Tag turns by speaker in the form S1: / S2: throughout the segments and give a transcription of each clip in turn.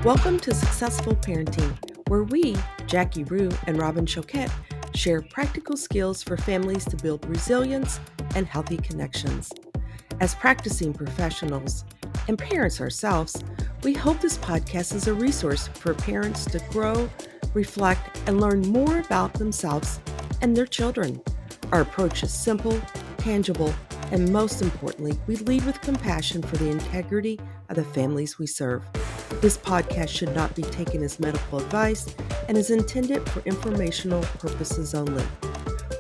S1: Welcome to Successful Parenting, where we, Jackie Rue and Robin Choquette, share practical skills for families to build resilience and healthy connections. As practicing professionals and parents ourselves, we hope this podcast is a resource for parents to grow, reflect, and learn more about themselves and their children. Our approach is simple, tangible, and most importantly, we lead with compassion for the integrity of the families we serve. This podcast should not be taken as medical advice and is intended for informational purposes only.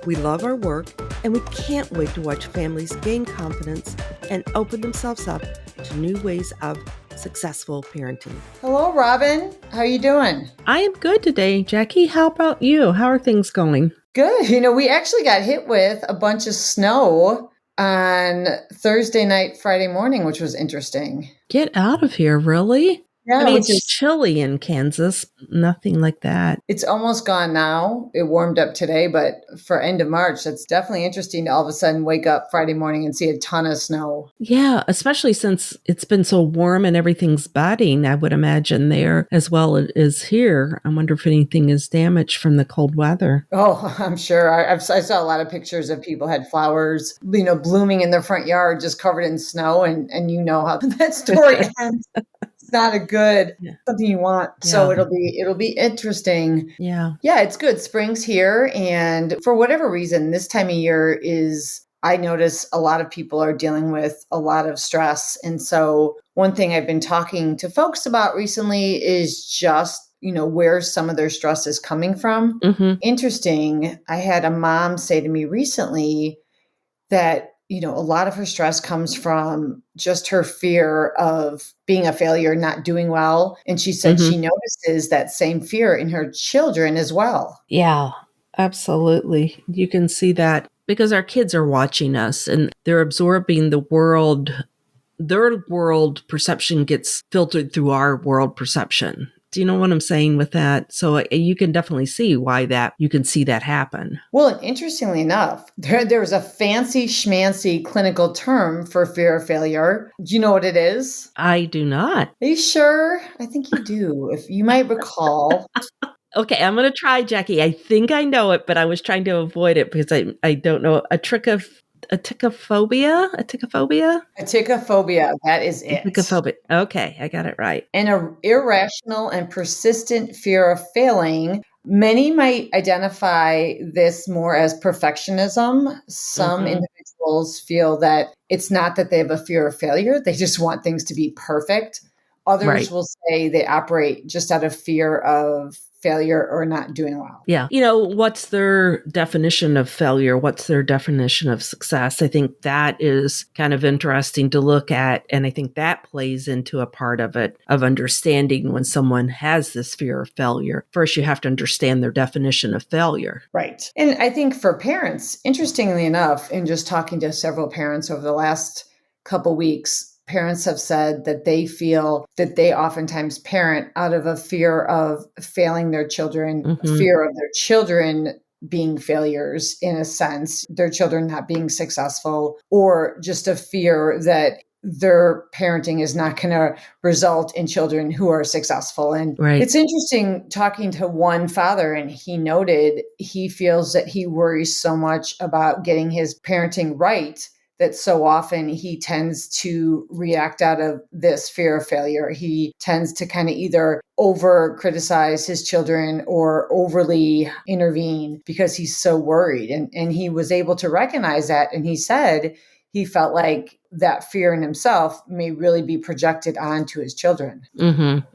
S1: We love our work, and we can't wait to watch families gain confidence and open themselves up to new ways of successful parenting.
S2: Hello, Robin. How are you doing?
S1: I am good today, Jackie. How about you? How are things going?
S2: Good. We actually got hit with a bunch of snow on Thursday night, Friday morning, which was interesting.
S1: Get out of here, really?
S2: Yeah,
S1: I mean, it's chilly in Kansas. Nothing like that.
S2: It's almost gone now. It warmed up today, but for end of March, that's definitely interesting to all of a sudden wake up Friday morning and see a ton of snow.
S1: Yeah, especially since it's been so warm and everything's budding, I would imagine there as well as here. I wonder if anything is damaged from the cold weather.
S2: Oh, I'm sure. I saw a lot of pictures of people had flowers, blooming in their front yard, just covered in snow. And you know how that story ends. It's not a good something you want. Yeah. So it'll be interesting.
S1: Yeah.
S2: Yeah, it's good. Spring's here. And for whatever reason, this time of year I notice a lot of people are dealing with a lot of stress. And so one thing I've been talking to folks about recently is just where some of their stress is coming from.
S1: Mm-hmm.
S2: Interesting. I had a mom say to me recently that a lot of her stress comes from just her fear of being a failure, not doing well. And she said she notices that same fear in her children as well.
S1: Yeah, absolutely. You can see that because our kids are watching us and they're absorbing the world. Their world perception gets filtered through our world perception. Do you know what I'm saying with that? So you can definitely see why you can see that happen.
S2: Well, and interestingly enough, there's a fancy schmancy clinical term for fear of failure. Do you know what it is?
S1: I do not.
S2: Are you sure? I think you do, if you might recall.
S1: Okay, I'm going to try, Jackie. I think I know it, but I was trying to avoid it because I don't know. Atychiphobia?
S2: Atychiphobia, that is it.
S1: Atychiphobia. Okay, I got it right.
S2: An irrational and persistent fear of failing. Many might identify this more as perfectionism. Some individuals feel that it's not that they have a fear of failure, they just want things to be perfect. Others will say they operate just out of fear of failure or not doing well.
S1: Yeah. What's their definition of failure? What's their definition of success? I think that is kind of interesting to look at. And I think that plays into a part of it, of understanding when someone has this fear of failure. First, you have to understand their definition of failure.
S2: Right. And I think for parents, interestingly enough, in just talking to several parents over the last couple weeks, parents have said that they feel that they oftentimes parent out of a fear of failing their children, fear of their children being failures in a sense, their children not being successful, or just a fear that their parenting is not going to result in children who are successful. And It's interesting talking to one father, and he noted he feels that he worries so much about getting his parenting right that so often he tends to react out of this fear of failure. He tends to kind of either over criticize his children or overly intervene because he's so worried. And he was able to recognize that. And he said he felt like that fear in himself may really be projected onto his children.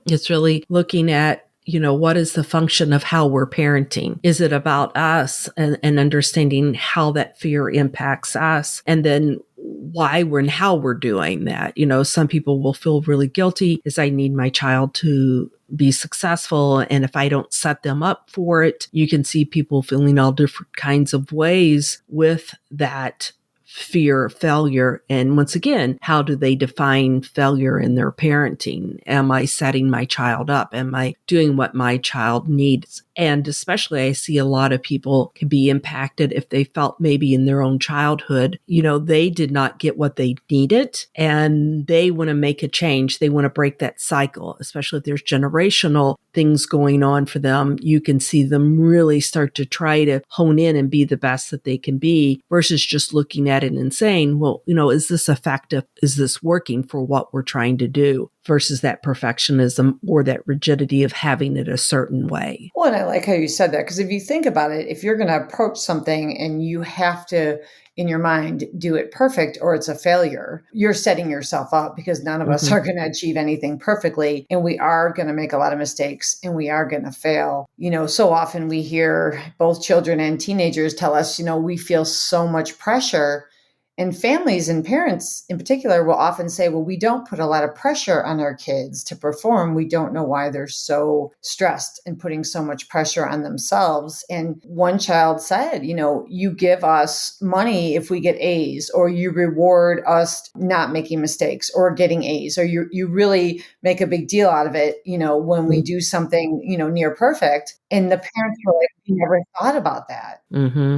S1: It's really looking at what is the function of how we're parenting? Is it about us and understanding how that fear impacts us? And then why and how we're doing that. Some people will feel really guilty as I need my child to be successful. And if I don't set them up for it, you can see people feeling all different kinds of ways with that fear of failure. And once again, how do they define failure in their parenting? Am I setting my child up? Am I doing what my child needs And especially, I see a lot of people can be impacted if they felt maybe in their own childhood, they did not get what they needed and they want to make a change. They want to break that cycle, especially if there's generational things going on for them. You can see them really start to try to hone in and be the best that they can be versus just looking at it and saying, well, is this effective? Is this working for what we're trying to do? Versus that perfectionism or that rigidity of having it a certain way.
S2: Well, and I like how you said that, because if you think about it, if you're going to approach something and you have to, in your mind, do it perfect or it's a failure, you're setting yourself up, because none of us are going to achieve anything perfectly. And we are going to make a lot of mistakes and we are going to fail. So often we hear both children and teenagers tell us, we feel so much pressure. And families and parents in particular will often say, well, we don't put a lot of pressure on our kids to perform. We don't know why they're so stressed and putting so much pressure on themselves. And one child said, you give us money if we get A's, or you reward us not making mistakes or getting A's, or you really make a big deal out of it, when we do something, near perfect. And the parents were like, we never thought about that.
S1: Mm-hmm.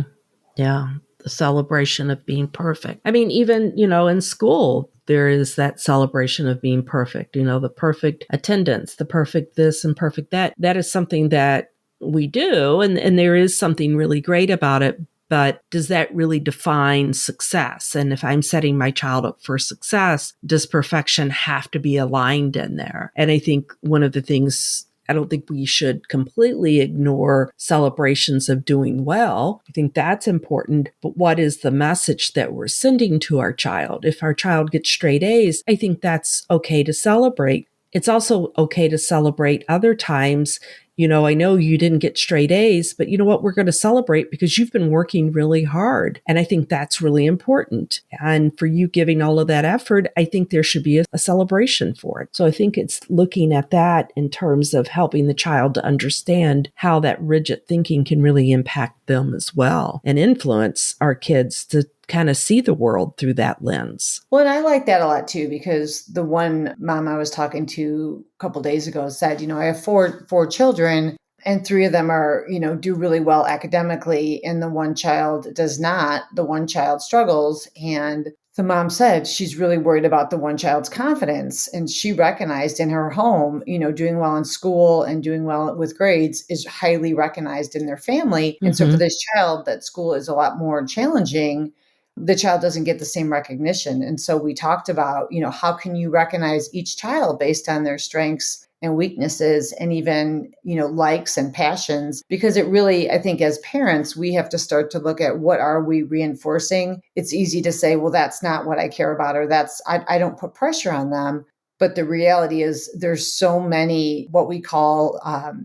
S1: Yeah. The celebration of being perfect. I mean, even, in school, there is that celebration of being perfect, the perfect attendance, the perfect this and perfect that. That is something that we do. And there is something really great about it. But does that really define success? And if I'm setting my child up for success, does perfection have to be aligned in there? And I think one of the things, I don't think we should completely ignore celebrations of doing well. I think that's important. But what is the message that we're sending to our child? If our child gets straight A's, I think that's okay to celebrate. It's also okay to celebrate other times. I know you didn't get straight A's, but you know what? We're going to celebrate because you've been working really hard. And I think that's really important. And for you giving all of that effort, I think there should be a celebration for it. So I think it's looking at that in terms of helping the child to understand how that rigid thinking can really impact them as well and influence our kids to kind of see the world through that lens.
S2: Well, and I like that a lot too, because the one mom I was talking to a couple of days ago said, I have four children and three of them are, do really well academically. And the one child does not. The one child struggles. And the mom said she's really worried about the one child's confidence. And she recognized in her home, doing well in school and doing well with grades is highly recognized in their family. And so for this child, that school is a lot more challenging. The child doesn't get the same recognition. And so we talked about, how can you recognize each child based on their strengths and weaknesses and even, likes and passions? Because it really, I think as parents, we have to start to look at what are we reinforcing? It's easy to say, well, that's not what I care about, or I don't put pressure on them. But the reality is there's so many what we call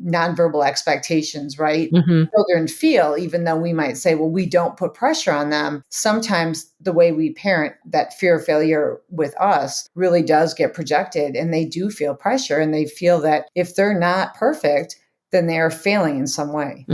S2: nonverbal expectations, right? Children feel, even though we might say, well, we don't put pressure on them. Sometimes the way we parent, that fear of failure with us really does get projected, and they do feel pressure, and they feel that if they're not perfect, then they are failing in some way.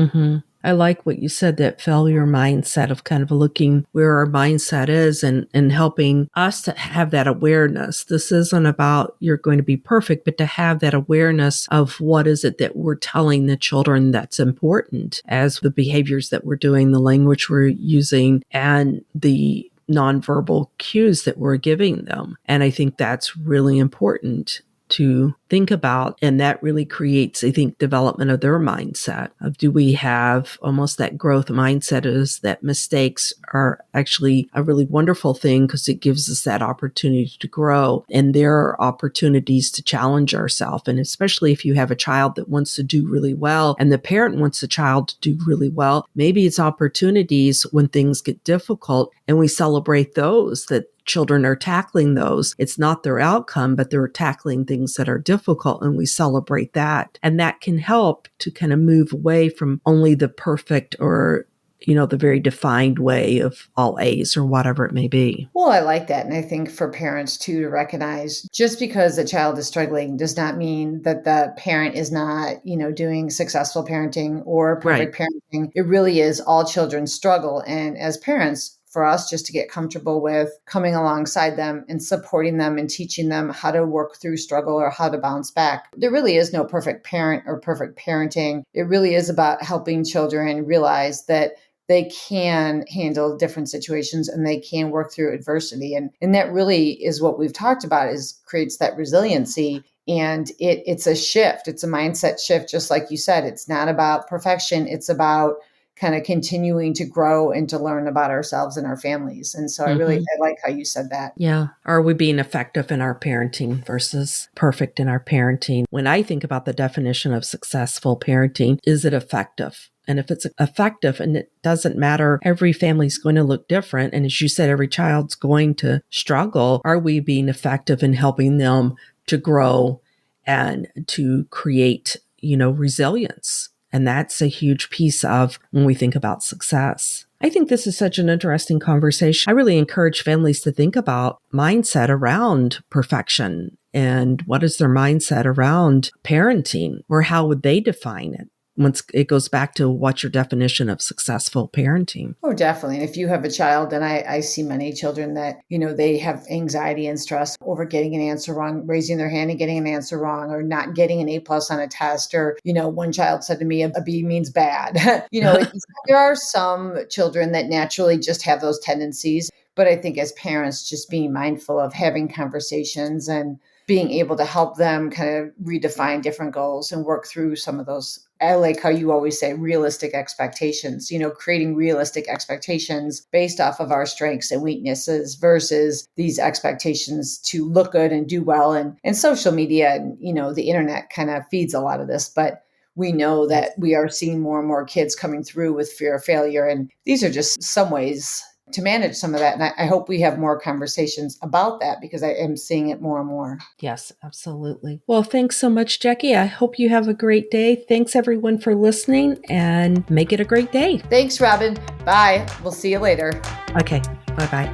S1: I like what you said, that failure mindset of kind of looking where our mindset is and helping us to have that awareness. This isn't about you're going to be perfect, but to have that awareness of what is it that we're telling the children that's important as the behaviors that we're doing, the language we're using, and the nonverbal cues that we're giving them. And I think that's really important to think about. And that really creates, I think, development of their mindset of, do we have almost that growth mindset is that mistakes are actually a really wonderful thing because it gives us that opportunity to grow. And there are opportunities to challenge ourselves. And especially if you have a child that wants to do really well and the parent wants the child to do really well, maybe it's opportunities when things get difficult and we celebrate those, that children are tackling those. It's not their outcome, but they're tackling things that are difficult, and we celebrate that. And that can help to kind of move away from only the perfect or, the very defined way of all A's or whatever it may be.
S2: Well, I like that. And I think for parents too, to recognize just because a child is struggling does not mean that the parent is not, doing successful parenting or perfect parenting. It really is all children struggle. And as parents, for us just to get comfortable with coming alongside them and supporting them and teaching them how to work through struggle or how to bounce back. There really is no perfect parent or perfect parenting. It really is about helping children realize that they can handle different situations and they can work through adversity. And that really is what we've talked about, is creates that resiliency. And it's a shift. It's a mindset shift. Just like you said, it's not about perfection. It's about kind of continuing to grow and to learn about ourselves and our families. And so I like how you said that.
S1: Yeah. Are we being effective in our parenting versus perfect in our parenting? When I think about the definition of successful parenting, is it effective? And if it's effective, and it doesn't matter, every family's going to look different. And as you said, every child's going to struggle. Are we being effective in helping them to grow and to create, resilience? And that's a huge piece of when we think about success. I think this is such an interesting conversation. I really encourage families to think about mindset around perfection and what is their mindset around parenting, or how would they define it? Once it goes back to what's your definition of successful parenting.
S2: Oh, definitely. And if you have a child, and I see many children that, they have anxiety and stress over getting an answer wrong, raising their hand and getting an answer wrong, or not getting an A+ on a test. Or, one child said to me, a B means bad. There are some children that naturally just have those tendencies. But I think as parents, just being mindful of having conversations and being able to help them kind of redefine different goals and work through some of those. I like how you always say realistic expectations, creating realistic expectations based off of our strengths and weaknesses versus these expectations to look good and do well. And social media and, the internet kind of feeds a lot of this, but we know that we are seeing more and more kids coming through with fear of failure. And these are just some ways to manage some of that. And I hope we have more conversations about that, because I am seeing it more and more.
S1: Yes, absolutely. Well, thanks so much, Jackie. I hope you have a great day. Thanks everyone for listening, and make it a great day.
S2: Thanks, Robin. Bye. We'll see you later.
S1: Okay. Bye-bye.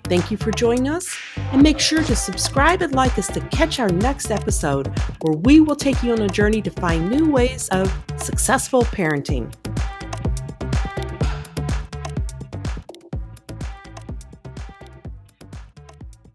S1: Thank you for joining us, and make sure to subscribe and like us to catch our next episode, where we will take you on a journey to find new ways of successful parenting.